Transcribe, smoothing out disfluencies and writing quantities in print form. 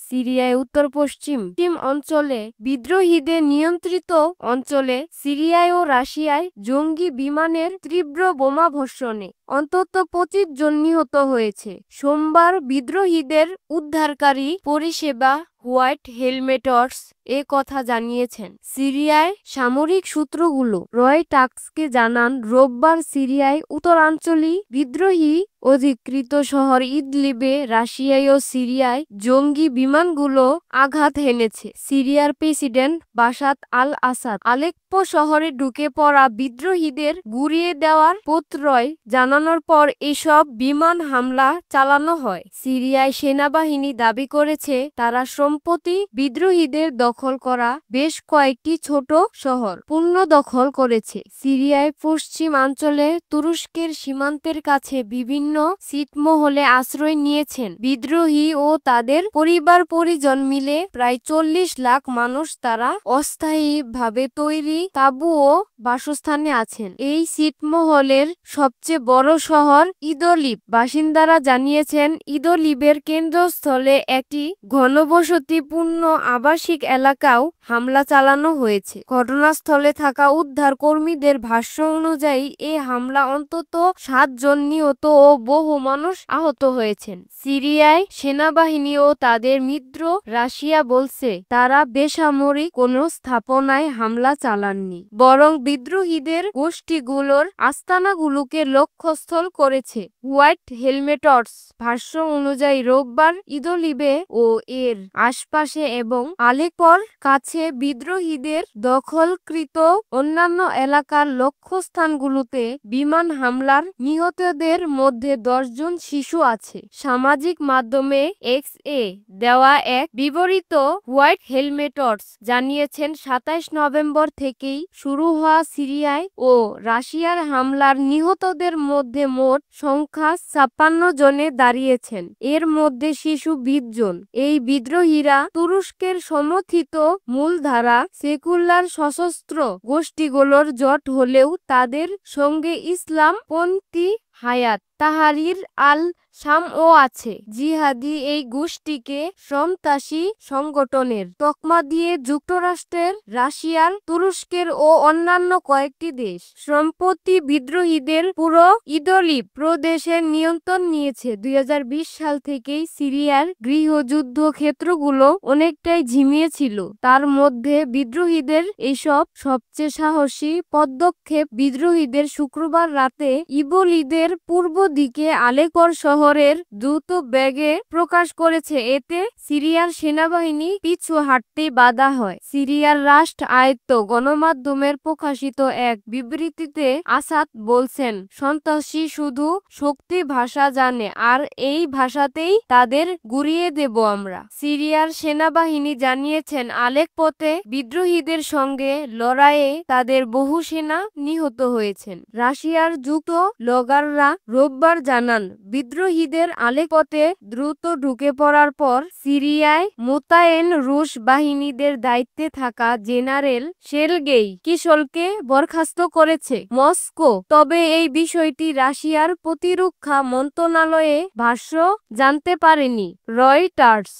সিরিয়ায় উত্তর পশ্চিম অঞ্চলে বিদ্রোহীদের নিয়ন্ত্রিত অঞ্চলে সিরিয়ায় ও রাশিয়ায় জঙ্গি বিমানের তীব্র বোমাবর্ষণে অন্তত 25 জন নিহত হয়েছে। সোমবার বিদ্রোহীদের উদ্ধারকারী পরিষেবা হোয়াইট হেলমেটস এ কথা জানিয়েছেন সিরিয়ায় সামরিক সূত্রগুলো। রয়টার্সকে জানান রোববার সিরিয়ায় উত্তরাঞ্চলীয় বিদ্রোহী অধিকৃত শহর ইদলিবে রাশিয়ায় ও সিরিয়ায় জঙ্গি বিমানগুলো আঘাত হেনেছে। সিরিয়ার প্রেসিডেন্ট বাশার আল আসাদ আলেপ্পো শহরে ঢুকে পড়া বিদ্রোহীদের গুড়িয়ে দেওয়ার প্রত্যয় জানানোর পর এসব বিমান হামলা চালানো হয়। সিরিয়ায় সেনাবাহিনী দাবি করেছে তারা সম্প্রতি বিদ্রোহীদের দখল করা বেশ কয়েকটি ছোট শহর পুনর্দখল করেছে। সিরিয়ায় পশ্চিমাঞ্চলে তুরস্কের সীমান্তের কাছে বিভিন্ন ছিটমহলে আশ্রয় নিয়েছেন বিদ্রোহী ও তাদের পরিবার পরিজন মিলে প্রায় 40 লাখ মানুষ। তারা অস্থায়ীভাবে তৈরি তাঁবু ও বাসস্থানে আছেন। এই ছিটমহলের সবচেয়ে বড় শহর ইদলিব। বাসিন্দারা জানিয়েছেন ইদলিবের কেন্দ্রস্থলে একটি ঘনবসতিপূর্ণ আবাসিক এলাকাও হামলা চালানো হয়েছে। ঘটনাস্থলে থাকা উদ্ধার কর্মীদের ভাষ্য অনুযায়ী এ হামলা অন্তত 7 জন নিহত ও বহু মানুষ আহত হয়েছেন। সিরিয়ায় সেনাবাহিনী ও তাদের মিত্র রাশিয়া বলছে তারা বেসামরিক কোনো স্থাপনায় হামলা চালাননি, বরং বিদ্রোহীদের গোষ্ঠীগুলোর আস্তানাগুলোকে লক্ষ্যস্থল করেছে। হোয়াইট হেলমেটস ভাষ্য অনুযায়ী রোববার ইদলিবে ও এর আশপাশে এবং আলেপ্পোর কাছে বিদ্রোহীদের দখলকৃত অন্যান্য এলাকার লক্ষ্যস্থানগুলোতে বিমান হামলার নিহতদের মধ্যে 10 জন শিশু আছে। সামাজিক মাধ্যমে এক্স এ দেওয়া এক বিবৃতিতে হোয়াইট হেলমেটস জানিয়েছেন 27 নভেম্বর থেকেই শুরু হওয়া সিরিয়ায় ও রাশিয়ার হামলার নিহতদের মধ্যে মোট সংখ্যা 56 জনে দাঁড়িয়েছেন। এর মধ্যে শিশু 20 জন। এই বিদ্রোহীরা তুরস্কের সমর্থিত মূলধারা সেকুলার সশস্ত্র গোষ্ঠীগুলোর জোট হলেও তাদের সঙ্গে ইসলামপন্থী হায়াত তাহরির আল শামও আছে। জিহাদি এই গোষ্ঠীকে সন্ত্রাসী সংগঠনের তকমা দিয়ে যুক্তরাষ্ট্রের, রাশিয়ার, তুরস্কের ও অন্যান্য কয়েকটি দেশ সম্প্রতি বিদ্রোহীদের পুরো ইদলিব প্রদেশের নিয়ন্ত্রণ নিয়েছে। 2020 সাল থেকেই সিরিয়ার গৃহযুদ্ধ ক্ষেত্রগুলো অনেকটাই ঝিমিয়েছিল। তার মধ্যে বিদ্রোহীদের এসব সবচেয়ে সাহসী পদক্ষেপ বিদ্রোহীদের শুক্রবার রাতে ইদলিবের পূর্ব দিকে আলেপ্পোর শহরের দ্রুত বেগে প্রকাশ করেছে। এতে সিরিয়ার সেনাবাহিনী পিছু হাঁটতেই বাধা হয়। সিরিয়ার রাষ্ট্র আয়ত্ত গণমাধ্যমের প্রকাশিত এক বিবৃতিতে আসাদ বলছেন সন্ত্রাসী শুধু শক্তি ভাষা জানে আর এই ভাষাতেই তাদের গুড়িয়ে দেব আমরা। সিরিয়ার সেনাবাহিনী জানিয়েছেন আলেপ্পোতে বিদ্রোহীদের সঙ্গে লড়াইয়ে তাদের বহু সেনা নিহত হয়েছেন। রাশিয়ার যুক্ত ব্লগাররা রোববার জানান বিদ্রোহীদের আলেপ্পোতে দ্রুত ঢুকে পড়ার পর সিরিয়ায় মোতায়েন রুশ বাহিনীদের দায়িত্বে থাকা জেনারেল সের্গেই কিসলকে বরখাস্ত করেছে মস্কো। তবে এই বিষয়টি রাশিয়ার প্রতিরক্ষা মন্ত্রণালয়ে ভাষ্য জানতে পারেনি রয়টার্স।